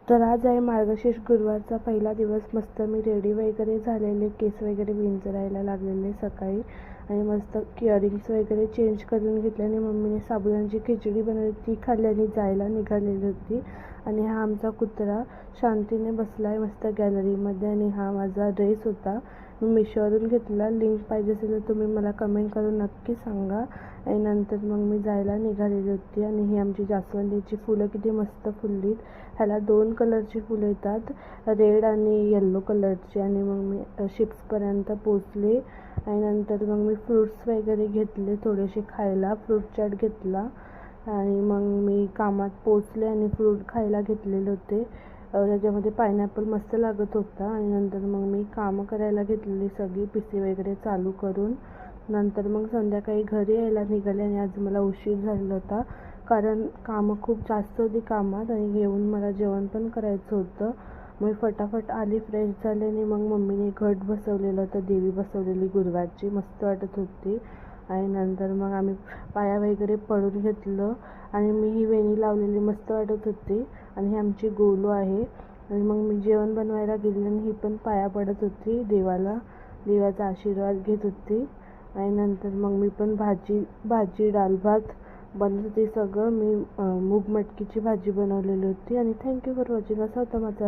तर आज आहे मार्गशीर्ष गुरुवारचा पहिला दिवस. मस्त मी रेडी वगैरे झालेले, केस वगैरे विंचरायला लागलेले सकाळी आणि मस्त इयरिंग्स वगैरे चेंज करून घेतले आणि मम्मीने साबुदाण्याची खिचडी बनवली, ती खाल्ली आणि जायला निघालेली होती. आणि हा आमचा कुत्रा शांतीने बसला आहे मस्त गॅलरीमध्ये. आणि हा माझा ड्रेस होता, मी मिशोवरून घेतला. लिंक पाहिजे असेल तर तुम्ही मला कमेंट करून नक्की सांगा. आणि नंतर मग मी जायला निघालेली होती. आणि ही आमची जास्वंदीची फुलं किती मस्त फुललीत. ह्याला 2 कलरची फुलं येतात, रेड आणि येल्लो कलरची. आणि मग मी शिप्सपर्यंत पोचले. आणि नंतर मग मी फ्रूट्स वगैरे घेतले थोडेसे खायला, फ्रूट चाट घेतला. आणि मग मी कामात पोचले आणि फ्रूट खायला घेतलेले होते. त्याच्यामध्ये पायनॅपल मस्त लागत होता. आणि नंतर मग मी कामं करायला घेतलेली सगळी, पीसी वगैरे चालू करून. नंतर मग संध्याकाळी घरी यायला निघाले. आणि आज मला उशीर झालेला होता कारण कामं खूप जास्त होती कामात आणि येऊन मला जेवण पण करायचं होतं. मग फटाफट आली, फ्रेश झाले. आणि मग मम्मीने घट बसवलेलं होतं, देवी बसवलेली गुरुवारची, मस्त वाटत होती. आणि नंतर मग आम्ही पाया वगैरे पडून घेतलं. आणि मी ही वेणी लावलेली मस्त वाटत होती. आणि ही आमची गोलू आहे. आणि मग मी जेवण बनवायला गेले आणि ही पण पाया पडत होती देवाचा आशीर्वाद घेत होती. आणि नंतर मग मी पण भाजी डाळ भात बनवत होती सगळं. मी मूग मटकीची भाजी बनवलेली होती. आणि थँक्यू फॉर वॉचिंग. असा होता माझा